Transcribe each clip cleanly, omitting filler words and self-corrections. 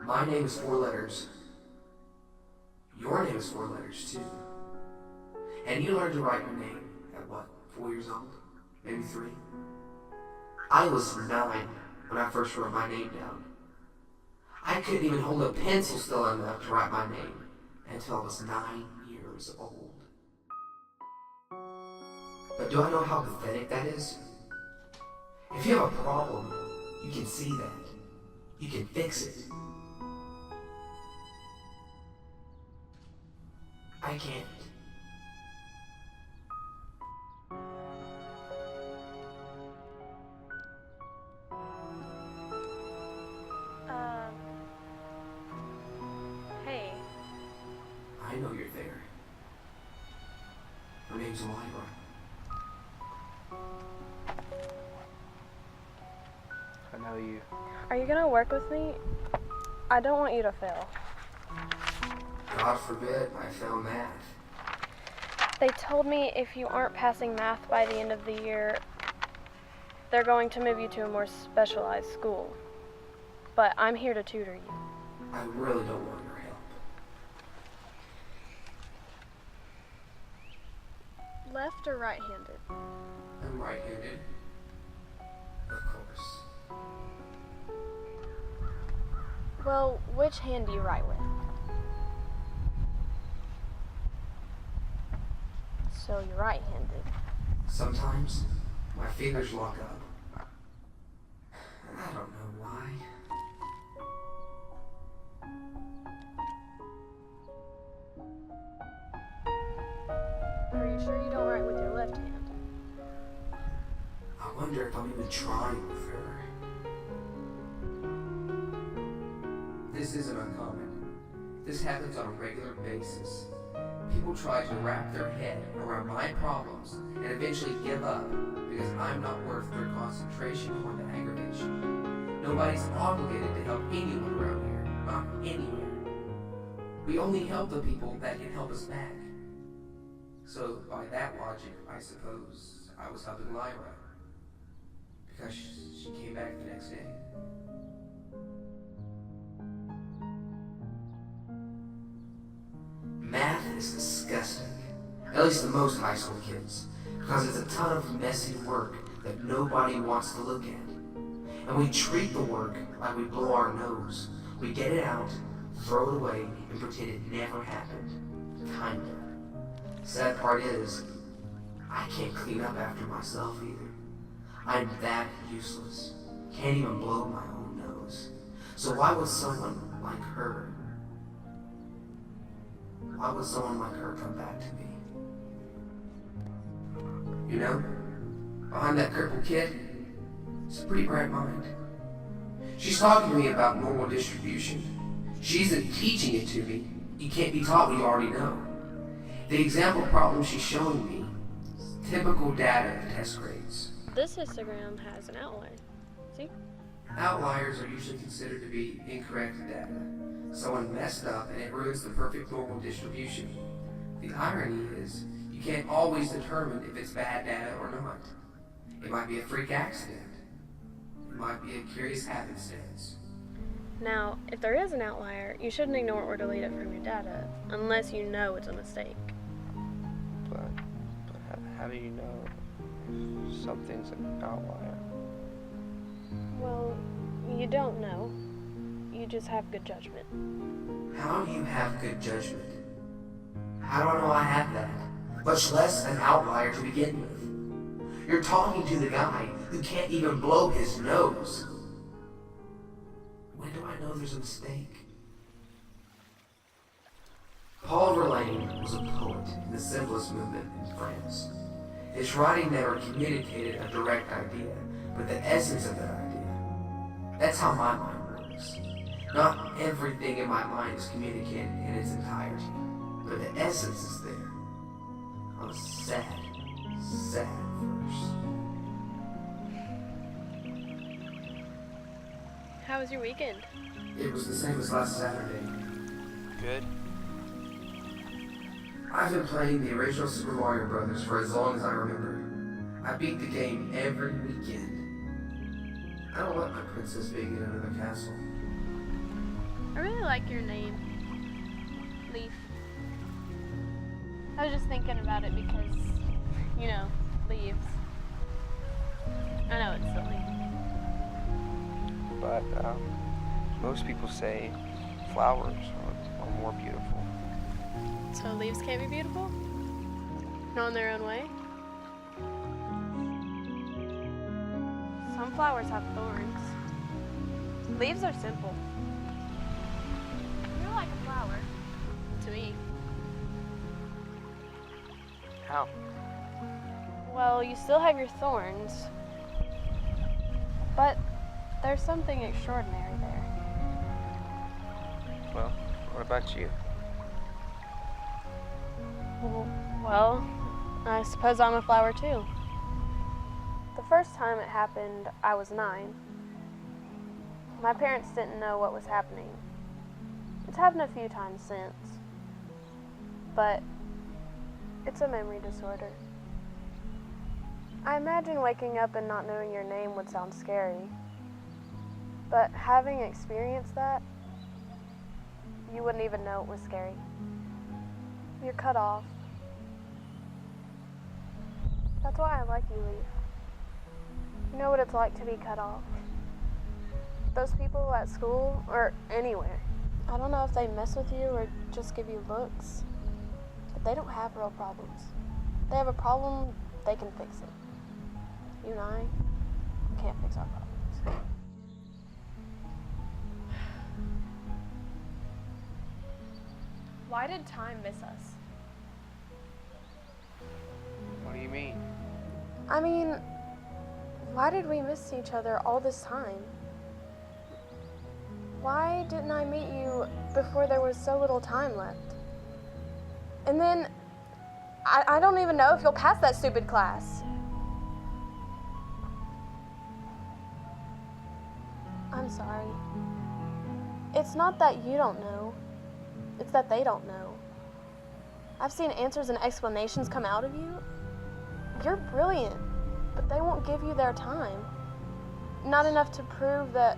My name is 4 letters. Your name is 4 letters, too. And you learned to write your name at what, 4 years old? Maybe 3? I was 9 when I first wrote my name down. I couldn't even hold a pencil still enough to write my name until I was 9 years old. But do I know how pathetic that is? If you have a problem, you can see that. You can fix it. I can't. Hey. I know you're there. Her name's Lyra. I know you. Are you gonna work with me? I don't want you to fail. God forbid I fail math. They told me if you aren't passing math by the end of the year, they're going to move you to a more specialized school. But I'm here to tutor you. I really don't want your help. Left or right-handed? I'm right-handed. Of course. Well, which hand do you write with? So you're right-handed. Sometimes my fingers lock up. I don't know why. Are you sure you don't write with your left hand? I wonder if I'm even trying with her. This isn't uncommon. This happens on a regular basis. People try to wrap their head around my problems and eventually give up because I'm not worth their concentration or the aggravation. Nobody's obligated to help anyone around here, not anywhere. We only help the people that can help us back. So by that logic, I suppose I was helping Lyra because she came back the next day. Math is disgusting, at least to most high school kids, because it's a ton of messy work that nobody wants to look at. And we treat the work like we blow our nose. We get it out, throw it away, and pretend it never happened. Kinda. Sad part is, I can't clean up after myself either. I'm that useless. Can't even blow my own nose. So why would someone like her come back to me? You know, behind that crippled kid, it's a pretty bright mind. She's talking to me about normal distribution. She isn't teaching it to me. You can't be taught what you already know. The example problem she's showing me is typical data of test grades. This histogram has an outline. See? Outliers are usually considered to be incorrect data. Someone messed up and it ruins the perfect normal distribution. The irony is, you can't always determine if it's bad data or not. It might be a freak accident. It might be a curious happenstance. Now, if there is an outlier, you shouldn't ignore or delete it from your data, unless you know it's a mistake. But how do you know if something's an outlier? Well, you don't know. You just have good judgment. How do you have good judgment? How do I know I have that? Much less an outlier to begin with. You're talking to the guy who can't even blow his nose. When do I know there's a mistake? Paul Verlaine was a poet in the Symbolist movement in France. His writing never communicated a direct idea, but the essence of that idea. That's how my mind works. Not everything in my mind is communicated in its entirety, but the essence is there. On a sad, sad verse. How was your weekend? It was the same as last Saturday. Good? I've been playing the original Super Mario Brothers for as long as I remember. I beat the game every weekend. I don't let my princess be in another castle. I really like your name, Lief. I was just thinking about it because, you know, leaves. I know it's silly. But most people say flowers are more beautiful. So leaves can't be beautiful? Not in their own way? Some flowers have thorns. Leaves are simple. You're like a flower. To me. How? Well, you still have your thorns. But there's something extraordinary there. Well, what about you? Well, I suppose I'm a flower too. The first time it happened, I was 9. My parents didn't know what was happening. It's happened a few times since. But it's a memory disorder. I imagine waking up and not knowing your name would sound scary. But having experienced that, you wouldn't even know it was scary. You're cut off. That's why I like you, Lief. You know what it's like to be cut off. Those people at school, or anywhere, I don't know if they mess with you or just give you looks, but they don't have real problems. They have a problem, they can fix it. You and I can't fix our problems. Why did time miss us? What do you mean? I mean, why did we miss each other all this time? Why didn't I meet you before there was so little time left? And then, I don't even know if you'll pass that stupid class. I'm sorry. It's not that you don't know. It's that they don't know. I've seen answers and explanations come out of you. You're brilliant, but they won't give you their time. Not enough to prove that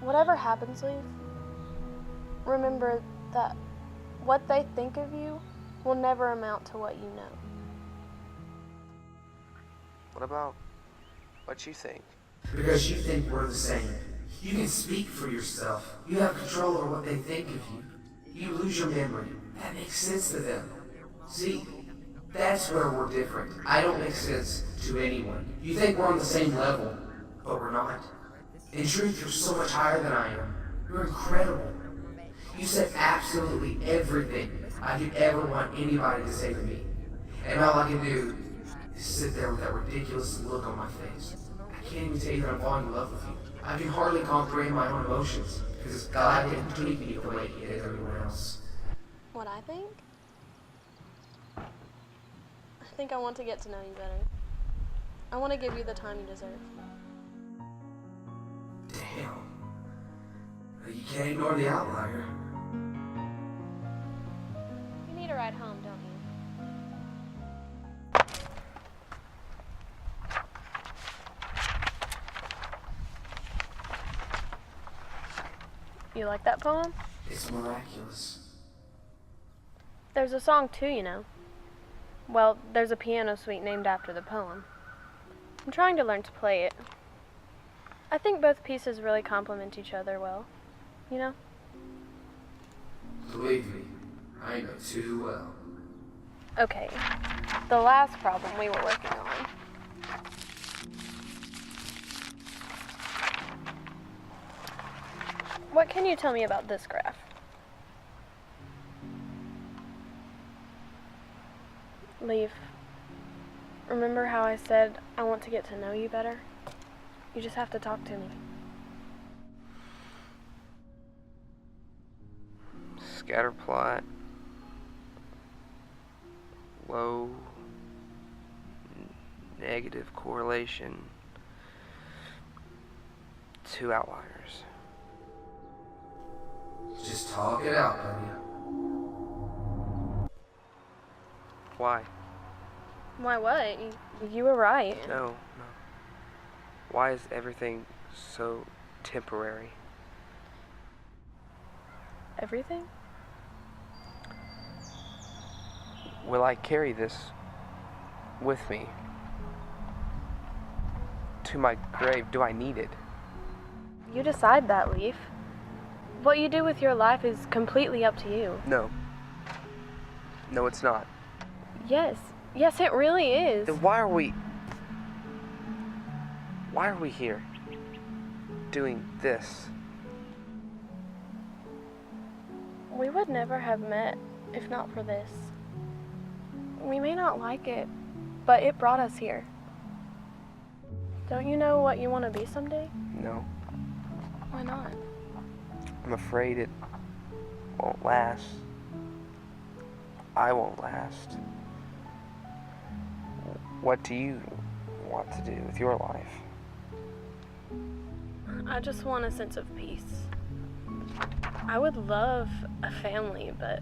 whatever happens, Lief, remember that what they think of you will never amount to what you know. What about what you think? Because you think we're the same. You can speak for yourself. You have control over what they think of you. You lose your memory. That makes sense to them. See, that's where we're different. I don't make sense to anyone. You think we're on the same level, but we're not. In truth, you're so much higher than I am. You're incredible. You said absolutely everything I could ever want anybody to say to me. And all I can do is sit there with that ridiculous look on my face. I can't even tell you that I'm falling in love with you. I can hardly comprehend my own emotions, because God didn't treat me the way He did everyone else. What I think? I think I want to get to know you better. I want to give you the time you deserve. Damn. You can't ignore the outlier. You need a ride home, don't you? You like that poem? It's miraculous. There's a song too, you know. Well, there's a piano suite named after the poem. I'm trying to learn to play it. I think both pieces really complement each other well, you know? Believe me, I know too well. Okay, the last problem we were working on. What can you tell me about this graph? Lief, remember how I said I want to get to know you better? You just have to talk to me. Scatter plot. Low negative correlation. 2 outliers. Just talk it out, buddy. Why? Why what? You were right. No. Why is everything so temporary? everything? Will I carry this with me to my grave? Do I need it? You decide that, Lief. What you do with your life is completely up to you. No. No, it's not. Yes. Yes, it really is. Then why are we here doing this? We would never have met if not for this. We may not like it, but it brought us here. Don't you know what you want to be someday? No. Why not? I'm afraid it won't last. I won't last. What do you want to do with your life? I just want a sense of peace. I would love a family, but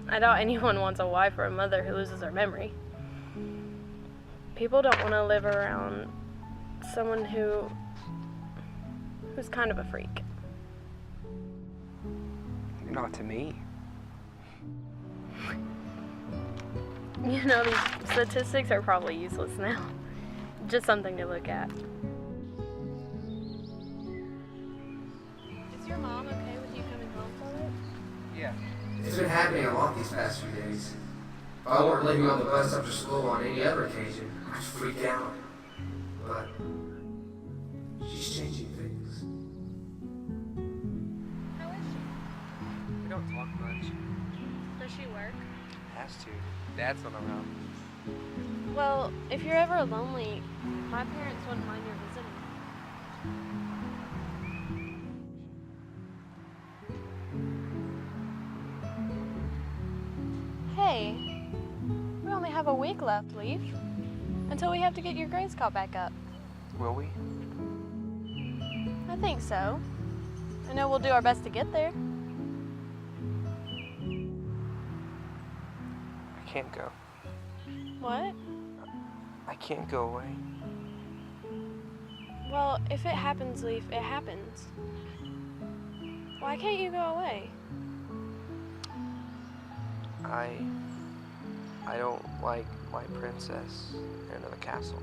I doubt anyone wants a wife or a mother who loses her memory. People don't want to live around someone who's kind of a freak. Not to me. You know, these statistics are probably useless now. Just something to look at. Is your mom okay with you coming home for it? Yeah. It's been happening a lot these past few days. If I weren't leaving on the bus after school on any other occasion, I'd freak out. But she's changing things. How is she? We don't talk much. Does she work? Has to. Dad's not around. Well, if you're ever lonely, my parents wouldn't mind your visiting. Hey, we only have a week left, Lief, until we have to get your grades caught back up. Will we? I think so. I know we'll do our best to get there. I can't go. What? I can't go away. Well, if it happens, Lief, it happens. Why can't you go away? I don't like my princess in another castle.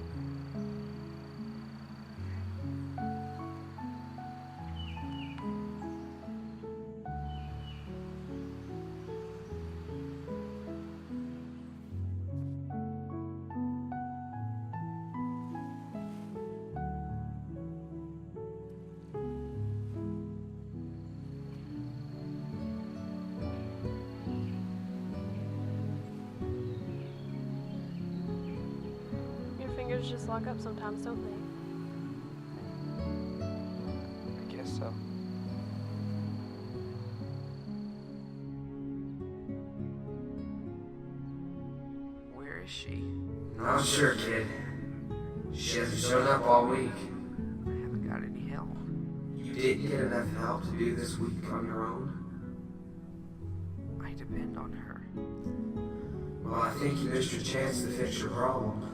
Fingers just lock up sometimes, don't they? I guess so. Where is she? Not sure, kid. She hasn't shown up all week. I haven't got any help. You didn't get enough help to do this week on your own? I depend on her. Well, I think you missed your chance to fix your problem.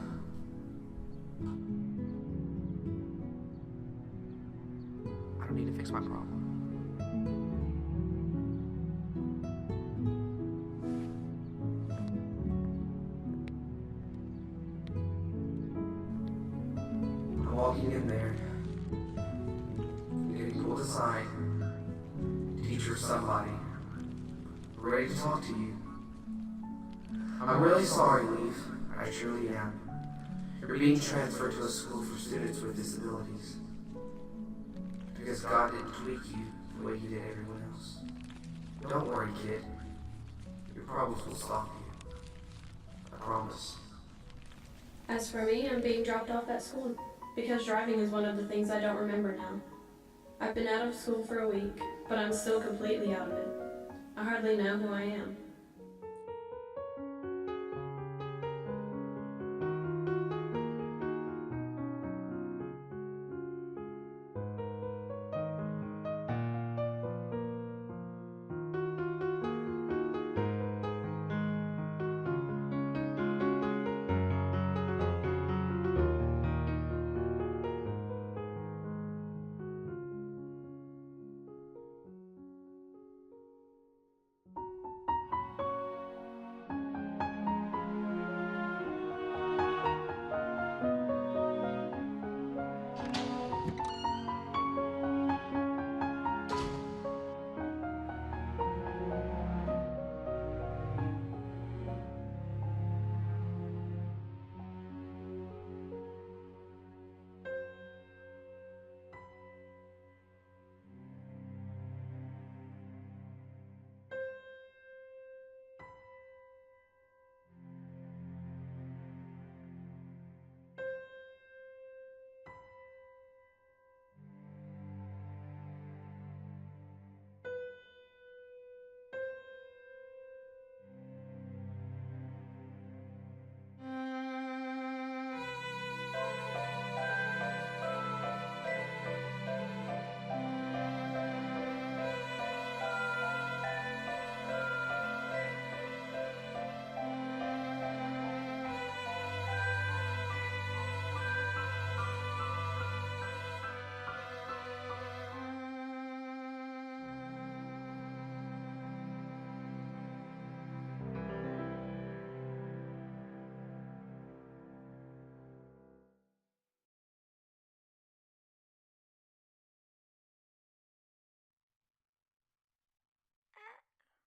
I don't need to fix my problem. I'm walking in there, getting pulled aside, teacher or somebody, ready to talk to you. I'm really sorry, Lief. I truly am. You're being transferred to a school for students with disabilities. Because God didn't tweak you the way He did everyone else. Don't worry, kid. Your problems will stop you. I promise. As for me, I'm being dropped off at school because driving is one of the things I don't remember now. I've been out of school for a week, but I'm still completely out of it. I hardly know who I am.